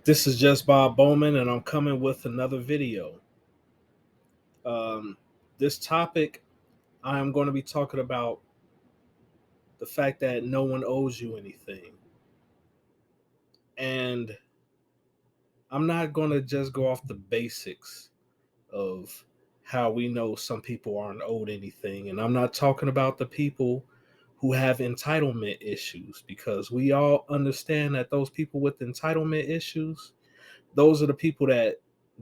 This is just Bob Bowman, and I'm coming with another video. Um, this topic, I am going to be talking about the fact that no one owes you anything. And I'm not going to just go off the basics of how we know some people aren't owed anything. And I'm not talking about the people who have entitlement issues, because we all understand that those people with entitlement issues, those are the people that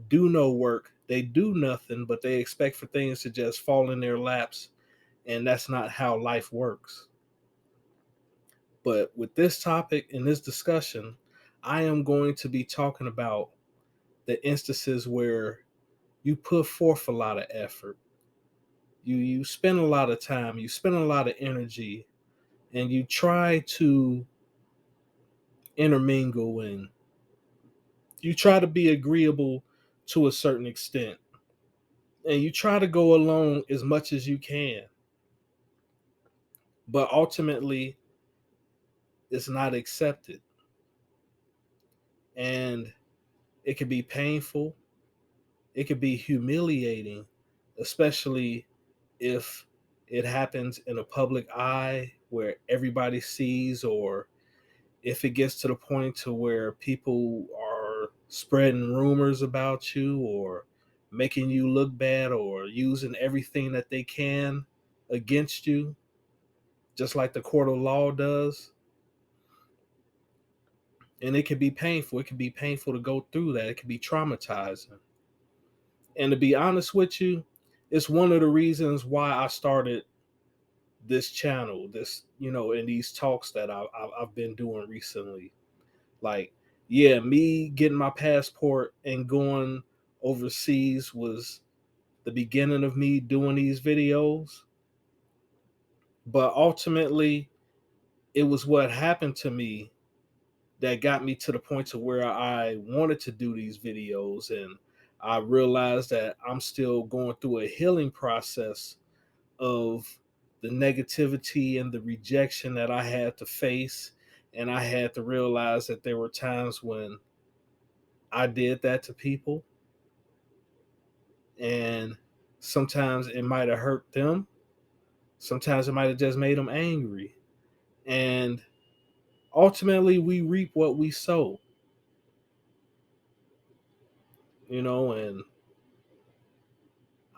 do no work, they do nothing, but they expect for things to just fall in their laps, and that's not how life works. But with this topic in this discussion, I am going to be talking about the instances where you put forth a lot of effort, you spend a lot of time, you spend a lot of energy, and you try to intermingle, and you try to be agreeable to a certain extent, and you try to go along as much as you can, but ultimately it's not accepted. And it can be painful, it can be humiliating, especially if it happens in a public eye where everybody sees, or if it gets to the point to where people are spreading rumors about you, or making you look bad, or using everything that they can against you, just like the court of law does. And it can be painful. It can be painful to go through that. It can be traumatizing. And to be honest with you, it's one of the reasons why I started this channel, and these talks that I've been doing recently. Like, yeah, me getting my passport and going overseas was the beginning of me doing these videos. But ultimately, it was what happened to me that got me to the point to where I wanted to do these videos. And I realized that I'm still going through a healing process of the negativity and the rejection that I had to face. And I had to realize that there were times when I did that to people, and sometimes it might have hurt them. Sometimes it might have just made them angry. And ultimately, we reap what we sow, and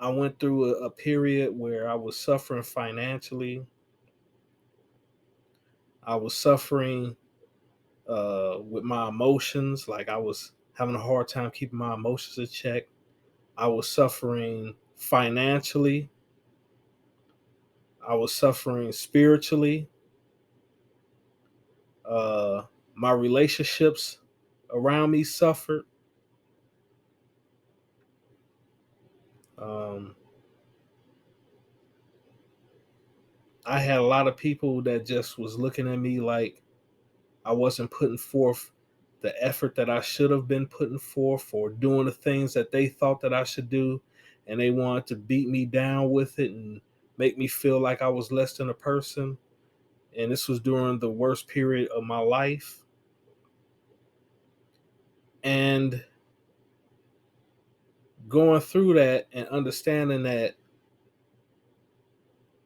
I went through a period where I was suffering financially. I was suffering with my emotions. Like, I was having a hard time keeping my emotions in check. I was suffering financially. I was suffering spiritually. Uh, my relationships around me suffered. Um, I had a lot of people that just was looking at me like I wasn't putting forth the effort that I should have been putting forth, or doing the things that they thought that I should do, and they wanted to beat me down with it and make me feel like I was less than a person. And this was during the worst period of my life. And going through that and understanding that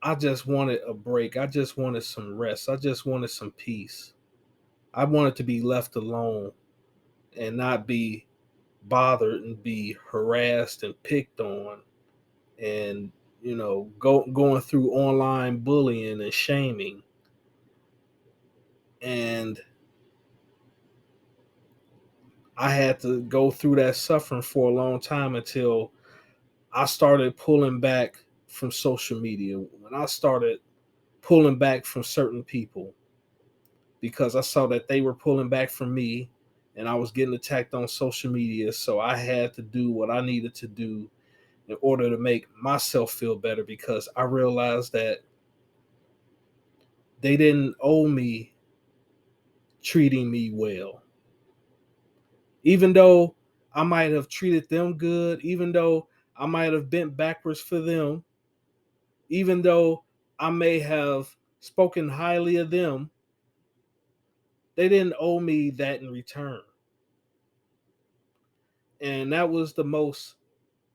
I just wanted a break. I just wanted some rest. I just wanted some peace. I wanted to be left alone and not be bothered and be harassed and picked on, and going through online bullying and shaming. And I had to go through that suffering for a long time until I started pulling back from social media. When I started pulling back from certain people, because I saw that they were pulling back from me, and I was getting attacked on social media. So I had to do what I needed to do in order to make myself feel better, because I realized that they didn't owe me treating me well. Even though I might have treated them good, even though I might have bent backwards for them, even though I may have spoken highly of them, they didn't owe me that in return. And that was the most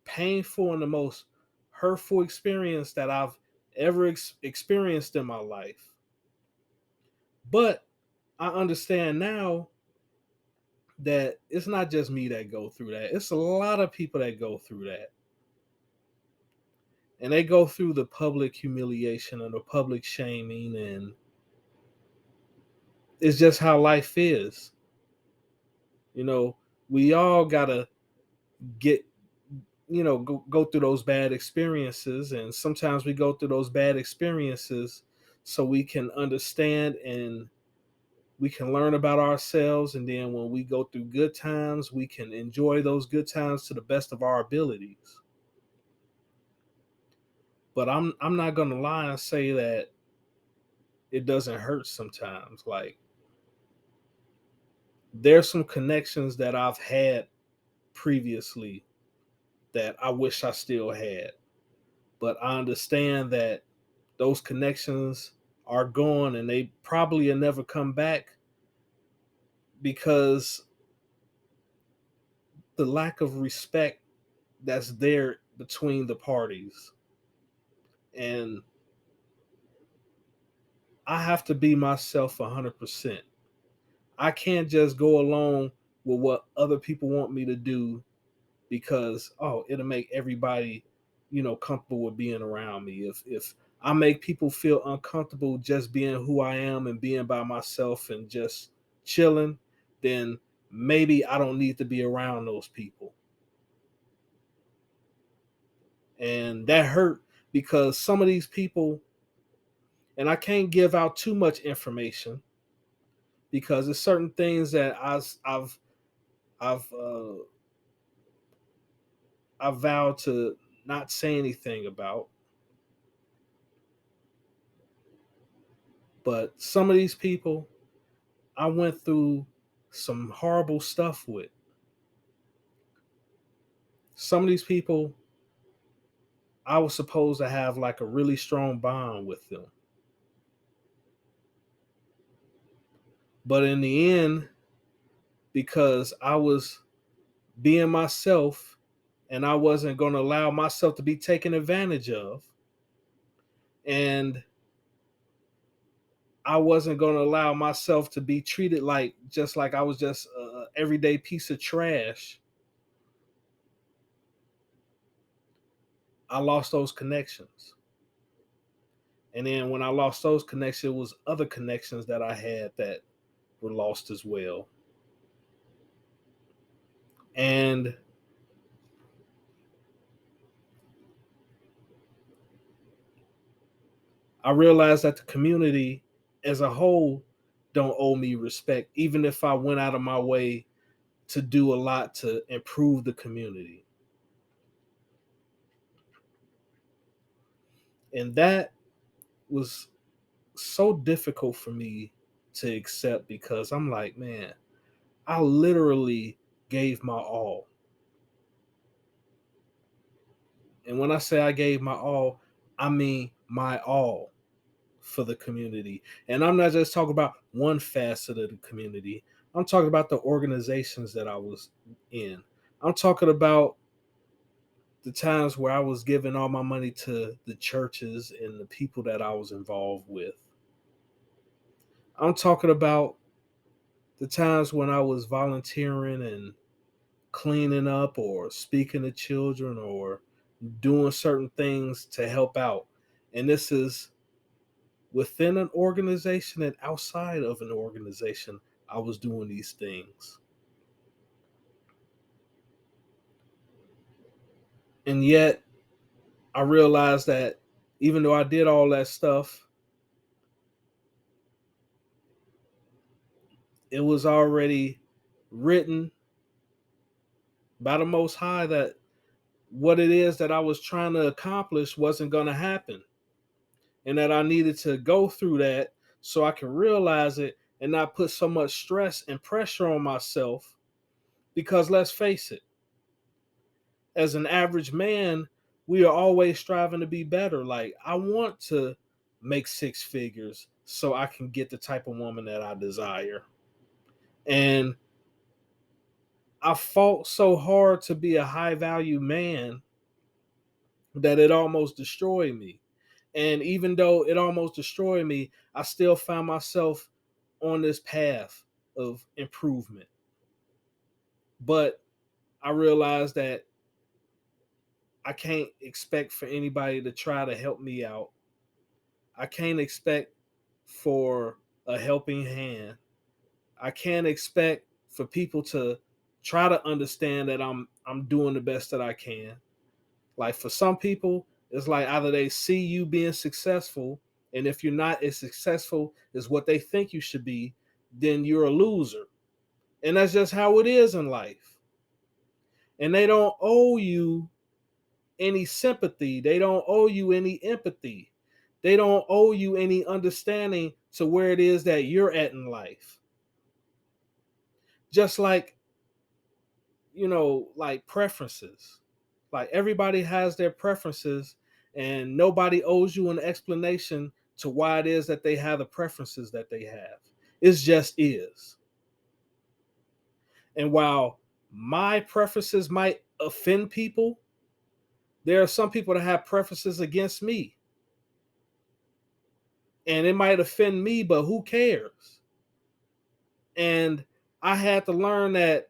painful and the most hurtful experience that I've ever experienced in my life. But I understand now that it's not just me that go through that. It's a lot of people that go through that. And they go through the public humiliation and the public shaming, and it's just how life is. You know, we all gotta get, go through those bad experiences, and sometimes we go through those bad experiences so we can understand and we can learn about ourselves, and then when we go through good times, we can enjoy those good times to the best of our abilities. But I'm not gonna lie and say that it doesn't hurt sometimes. Like, there's some connections that I've had previously that I wish I still had. But I understand that those connections are gone and they probably will never come back because the lack of respect that's there between the parties. And I have to be myself 100%. I can't just go along with what other people want me to do because, oh, it'll make everybody, comfortable with being around me. If I make people feel uncomfortable just being who I am and being by myself and just chilling, then maybe I don't need to be around those people. And that hurt because some of these people, and I can't give out too much information because there's certain things that I've I've vowed to not say anything about. But some of these people I went through some horrible stuff with. Some of these people I was supposed to have like a really strong bond with them. But in the end, because I was being myself and I wasn't going to allow myself to be taken advantage of, and I wasn't going to allow myself to be treated like just like I was just a everyday piece of trash, I lost those connections. And then when I lost those connections, it was other connections that I had that were lost as well. And I realized that the community as a whole don't owe me respect, even if I went out of my way to do a lot to improve the community. And that was so difficult for me to accept because I'm like, man, I literally gave my all. And when I say I gave my all, I mean my all for the community. And I'm not just talking about one facet of the community. I'm talking about the organizations that I was in. I'm talking about the times where I was giving all my money to the churches and the people that I was involved with. I'm talking about the times when I was volunteering and cleaning up or speaking to children or doing certain things to help out. And this is within an organization and outside of an organization. I was doing these things. And yet I realized that even though I did all that stuff, it was already written by the Most High that what it is that I was trying to accomplish wasn't going to happen. And that I needed to go through that so I can realize it and not put so much stress and pressure on myself. Because let's face it, as an average man, we are always striving to be better. Like, I want to make six figures so I can get the type of woman that I desire. And I fought so hard to be a high value man that it almost destroyed me. And even though it almost destroyed me, I still found myself on this path of improvement. But I realized that I can't expect for anybody to try to help me out. I can't expect for a helping hand. I can't expect for people to try to understand that I'm doing the best that I can. Like for some people, it's like either they see you being successful, and if you're not as successful as what they think you should be, then you're a loser. And that's just how it is in life. And they don't owe you any sympathy. They don't owe you any empathy. They don't owe you any understanding to where it is that you're at in life. Just like, like preferences. Like everybody has their preferences, and nobody owes you an explanation to why it is that they have the preferences that they have. It just is. And while my preferences might offend people, there are some people that have preferences against me. And it might offend me, but who cares? And I had to learn that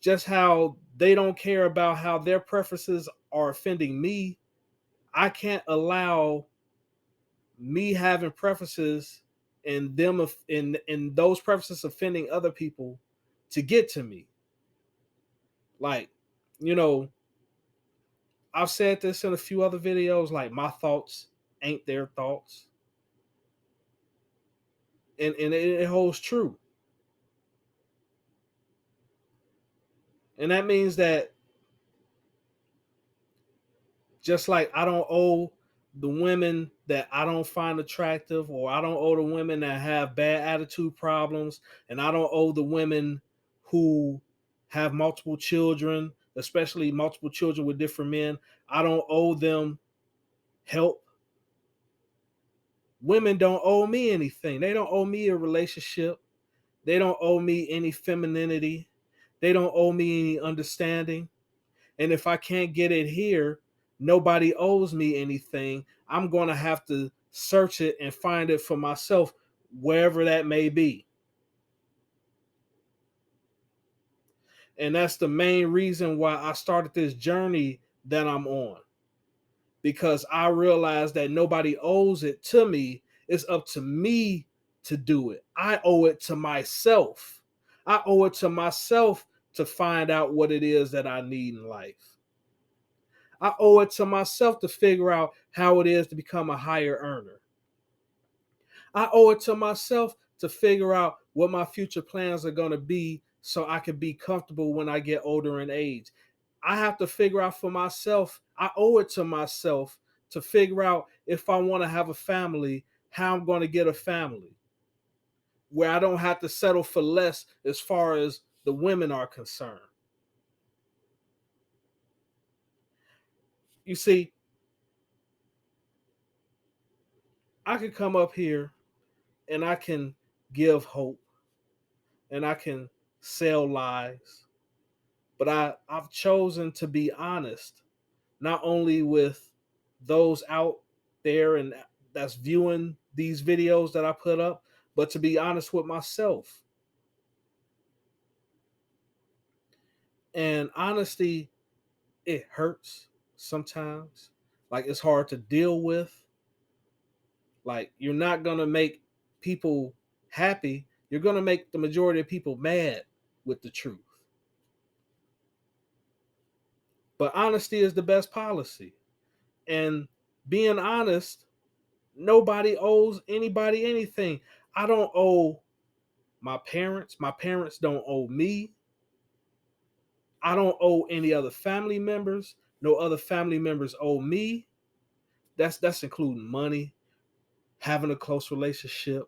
just how they don't care about how their preferences are offending me, I can't allow me having preferences and them in those preferences offending other people to get to me. Like, you know, I've said this in a few other videos, like my thoughts ain't their thoughts. And it holds true. And that means that just like I don't owe the women that I don't find attractive, or I don't owe the women that have bad attitude problems, and I don't owe the women who have multiple children, especially multiple children with different men. I don't owe them help. Women don't owe me anything. They don't owe me a relationship. They don't owe me any femininity. They don't owe me any understanding. And if I can't get it here, nobody owes me anything. I'm going to have to search it and find it for myself, wherever that may be. And that's the main reason why I started this journey that I'm on, because I realized that nobody owes it to me. It's up to me to do it. I owe it to myself. I owe it to myself to find out what it is that I need in life. I owe it to myself to figure out how it is to become a higher earner. I owe it to myself to figure out what my future plans are going to be so I can be comfortable when I get older in age. I have to figure out for myself. I owe it to myself to figure out if I want to have a family, how I'm going to get a family where I don't have to settle for less as far as the women are concerned. You see, I can come up here and I can give hope and I can sell lies, but I've chosen to be honest, not only with those out there and that's viewing these videos that I put up, but to be honest with myself. And honesty, it hurts sometimes. Like it's hard to deal with. Like you're not gonna make people happy. You're gonna make the majority of people mad with the truth. But honesty is the best policy. And being honest, nobody owes anybody anything. I don't owe my parents. My parents don't owe me. I don't owe any other family members. No other family members owe me. That's including money, having a close relationship,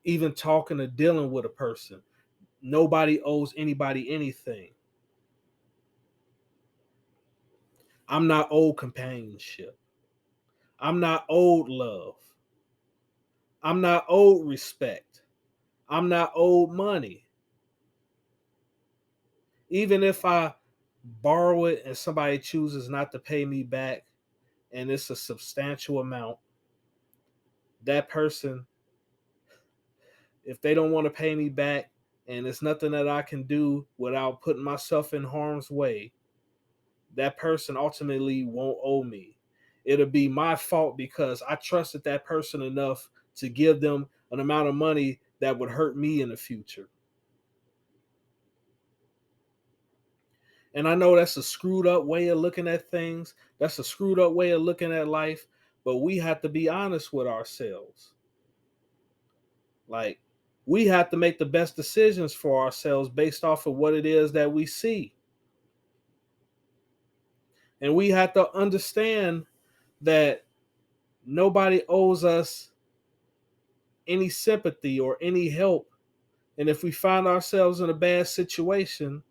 even talking or dealing with a person. Nobody owes anybody anything. I'm not owed companionship. I'm not owed love. I'm not owed respect. I'm not owed money. Even if I borrow it and somebody chooses not to pay me back and it's a substantial amount, that person, if they don't want to pay me back and it's nothing that I can do without putting myself in harm's way, that person ultimately won't owe me. It'll be my fault because I trusted that person enough to give them an amount of money that would hurt me in the future. And I know that's a screwed up way of looking at things. That's a screwed up way of looking at life. But we have to be honest with ourselves. Like, we have to make the best decisions for ourselves based off of what it is that we see. And we have to understand that nobody owes us any sympathy or any help. And if we find ourselves in a bad situation,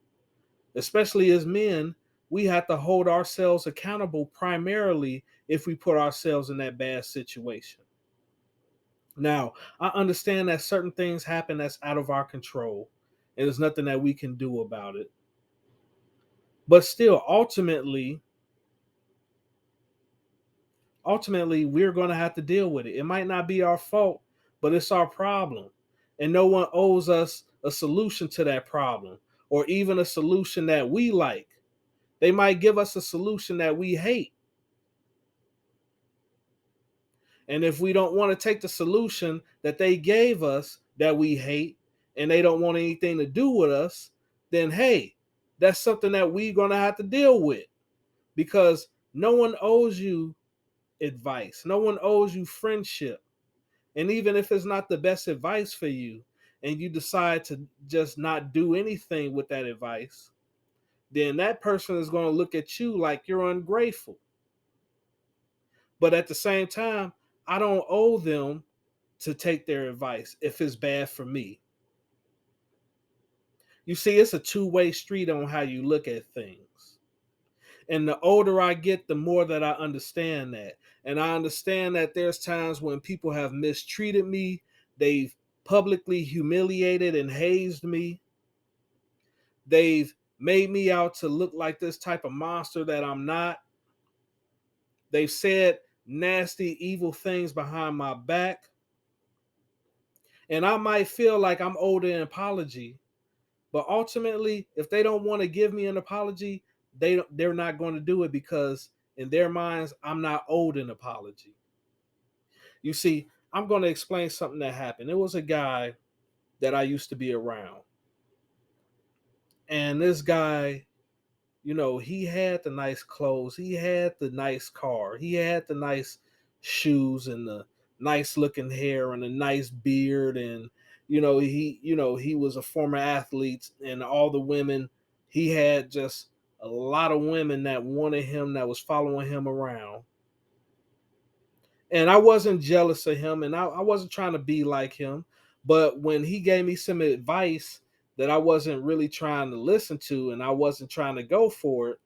especially as men, we have to hold ourselves accountable primarily if we put ourselves in that bad situation. Now, I understand that certain things happen that's out of our control, and there's nothing that we can do about it. But still, ultimately, we're going to have to deal with it. It might not be our fault, but it's our problem. And no one owes us a solution to that problem or even a solution that we like. They might give us a solution that we hate. And if we don't want to take the solution that they gave us that we hate and they don't want anything to do with us, then hey, that's something that we're going to have to deal with because no one owes you advice. No one owes you friendship. And even if it's not the best advice for you and you decide to just not do anything with that advice, then that person is going to look at you like you're ungrateful. But at the same time, I don't owe them to take their advice if it's bad for me. You see, it's a two-way street on how you look at things. And the older I get, the more that I understand that. And I understand that there's times when people have mistreated me, they've publicly humiliated and hazed me. They've made me out to look like this type of monster that I'm not. They've said nasty, evil things behind my back. And I might feel like I'm owed an apology, but ultimately, if they don't want to give me an apology, they're not going to do it because in their minds, I'm not owed an apology. You see, I'm going to explain something that happened. It was a guy that I used to be around. And this guy, he had the nice clothes, he had the nice car, he had the nice shoes and the nice looking hair and a nice beard, and he was a former athlete, and all the women, he had just a lot of women that wanted him, that was following him around. And I wasn't jealous of him, and I wasn't trying to be like him. But when he gave me some advice that I wasn't really trying to listen to and I wasn't trying to go for it,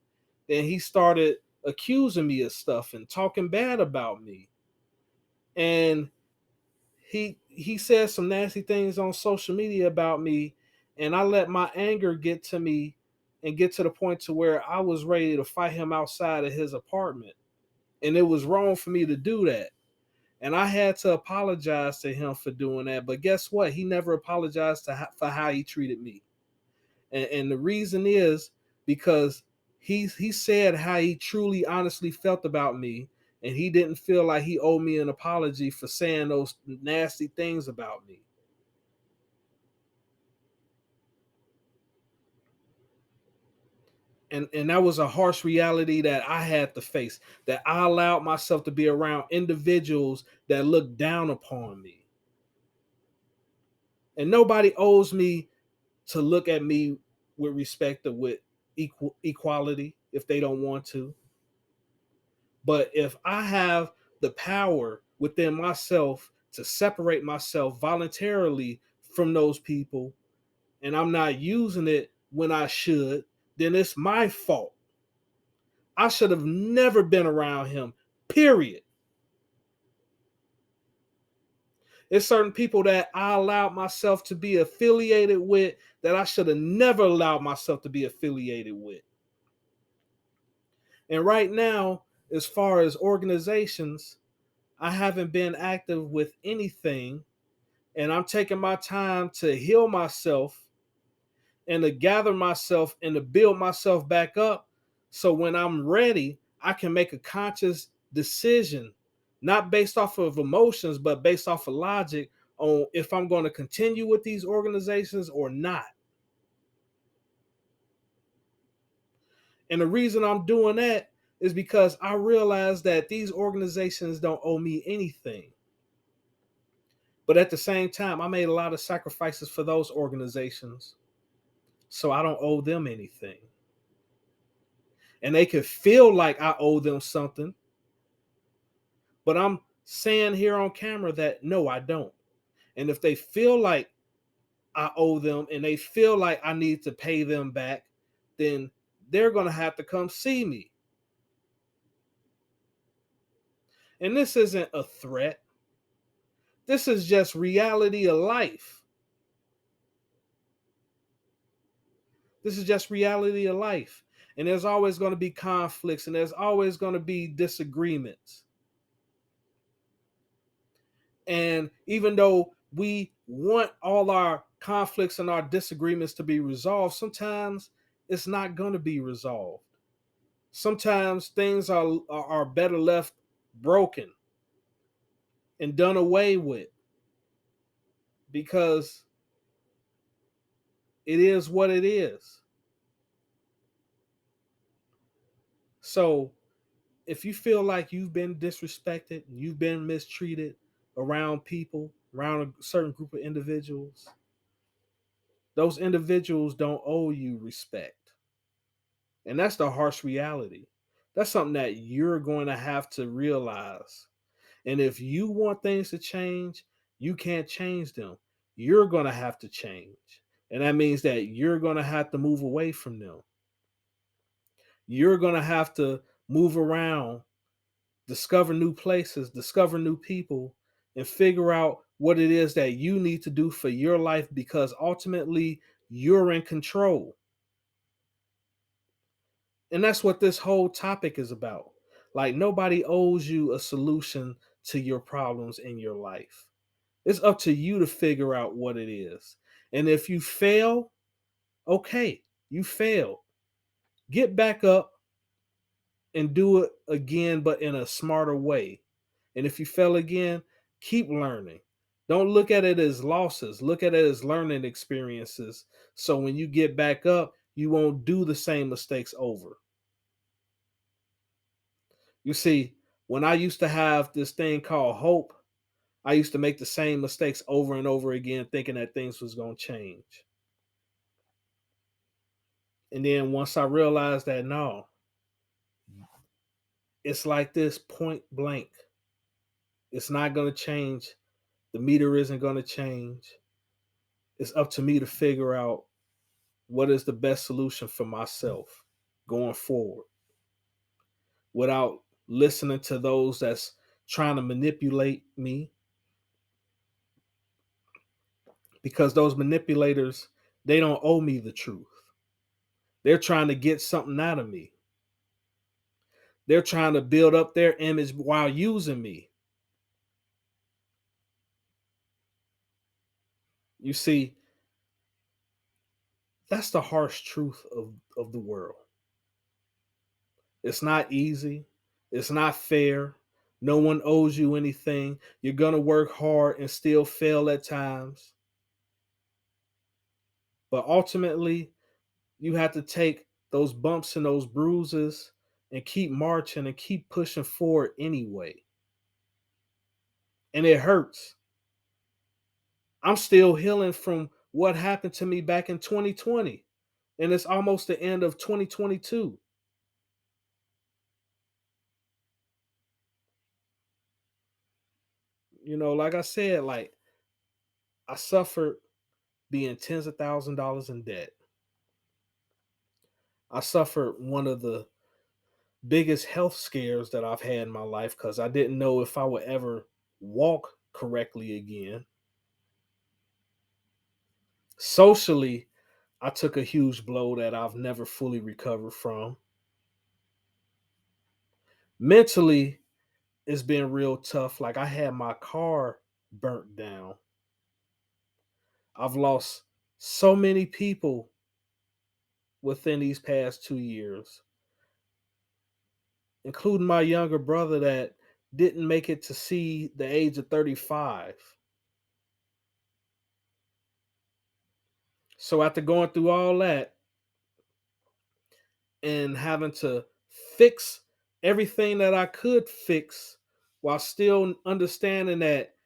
then he started accusing me of stuff and talking bad about me. And he said some nasty things on social media about me, and I let my anger get to me and get to the point to where I was ready to fight him outside of his apartment. And it was wrong for me to do that. And I had to apologize to him for doing that. But guess what? He never apologized for how he treated me. And the reason is because he said how he truly, honestly felt about me. And he didn't feel like he owed me an apology for saying those nasty things about me. And that was a harsh reality that I had to face. That I allowed myself to be around individuals that looked down upon me. And nobody owes me to look at me with respect or with equality if they don't want to. But if I have the power within myself to separate myself voluntarily from those people and I'm not using it when I should, then it's my fault. I should have never been around him, period. It's certain people that I allowed myself to be affiliated with that I should have never allowed myself to be affiliated with. And right now, as far as organizations, I haven't been active with anything, and I'm taking my time to heal myself and to gather myself and to build myself back up. So when I'm ready, I can make a conscious decision, not based off of emotions, but based off of logic on if I'm going to continue with these organizations or not. And the reason I'm doing that is because I realize that these organizations don't owe me anything. But at the same time, I made a lot of sacrifices for those organizations. So I don't owe them anything. And they could feel like I owe them something, but I'm saying here on camera that no, I don't. And if they feel like I owe them and they feel like I need to pay them back, then they're going to have to come see me. And this isn't a threat. This is just reality of life. This is just reality of life. And there's always going to be conflicts and there's always going to be disagreements. And even though we want all our conflicts and our disagreements to be resolved, sometimes it's not going to be resolved. Sometimes things are better left broken and done away with because it is what it is. So if you feel like you've been disrespected, you've been mistreated around people, around a certain group of individuals, those individuals don't owe you respect. And that's the harsh reality. That's something that you're going to have to realize. And if you want things to change, you can't change them. You're going to have to change. And that means that you're going to have to move away from them. You're going to have to move around, discover new places, discover new people, and figure out what it is that you need to do for your life because ultimately you're in control. And that's what this whole topic is about. Like, nobody owes you a solution to your problems in your life. It's up to you to figure out what it is. And if you fail, okay, you failed. Get back up and do it again, but in a smarter way. And if you fail again, keep learning. Don't look at it as losses, look at it as learning experiences. So when you get back up, you won't do the same mistakes over. You see, when I used to have this thing called hope, I used to make the same mistakes over and over again, thinking that things was going to change. And then once I realized that no, it's like this point blank. It's not going to change. The meter isn't going to change. It's up to me to figure out what is the best solution for myself going forward without listening to those that's trying to manipulate me, because those manipulators, they don't owe me the truth. They're trying to get something out of me. They're trying to build up their image while using me. You see, that's the harsh truth of the world. It's not easy. It's not fair. No one owes you anything. You're going to work hard and still fail at times. But ultimately, you have to take those bumps and those bruises and keep marching and keep pushing forward anyway. And it hurts. I'm still healing from what happened to me back in 2020. And it's almost the end of 2022. Like I said, like, I suffered being tens of $1,000s in debt. I suffered one of the biggest health scares that I've had in my life because I didn't know if I would ever walk correctly again. Socially, I took a huge blow that I've never fully recovered from. Mentally, it's been real tough. Like I had my car burnt down. I've lost so many people within these past 2 years, including my younger brother that didn't make it to see the age of 35. So after going through all that and having to fix everything that I could fix while still understanding that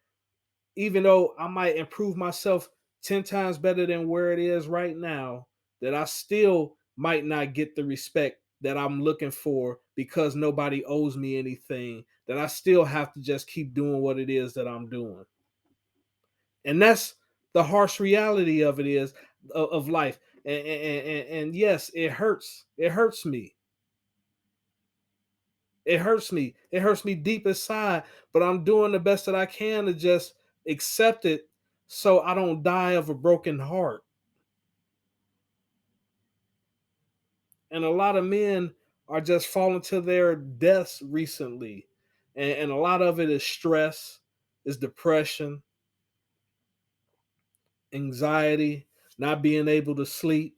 even though I might improve myself 10 times better than where it is right now, that I still might not get the respect that I'm looking for because nobody owes me anything, that I still have to just keep doing what it is that I'm doing. And that's the harsh reality of it is of life. And yes, it hurts. It hurts me. It hurts me. It hurts me deep inside, but I'm doing the best that I can to just accept it so I don't die of a broken heart. And a lot of men are just falling to their deaths recently. And a lot of it is stress, is depression, anxiety, not being able to sleep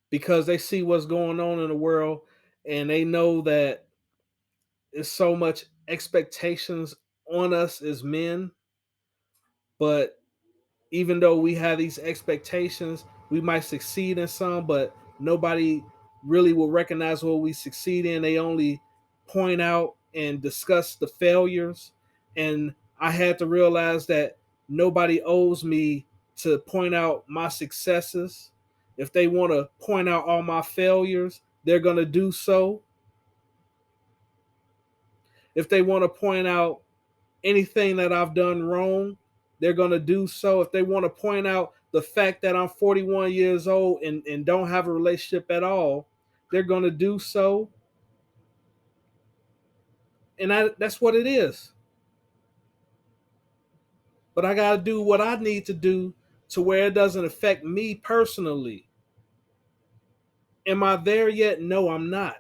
because they see what's going on in the world and they know that there's so much expectations on us as men, but even though we have these expectations, we might succeed in some, but nobody really will recognize what we succeed in. They only point out and discuss the failures. And I had to realize that nobody owes me to point out my successes. If they want to point out all my failures, they're going to do so. If they want to point out anything that I've done wrong, they're going to do so. If they want to point out the fact that I'm 41 years old and don't have a relationship at all, they're going to do so. And that's what it is. But I got to do what I need to do to where it doesn't affect me personally. Am I there yet? No, I'm not.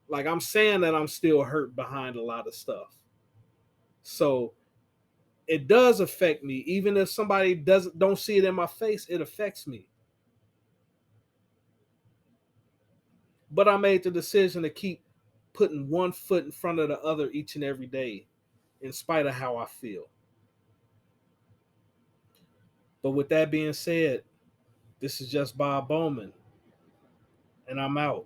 Like I'm saying that I'm still hurt behind a lot of stuff. So it does affect me. Even if somebody doesn't don't see it in my face, it affects me. But I made the decision to keep putting one foot in front of the other each and every day, in spite of how I feel. But with that being said, this is just Bob Bowman, and I'm out.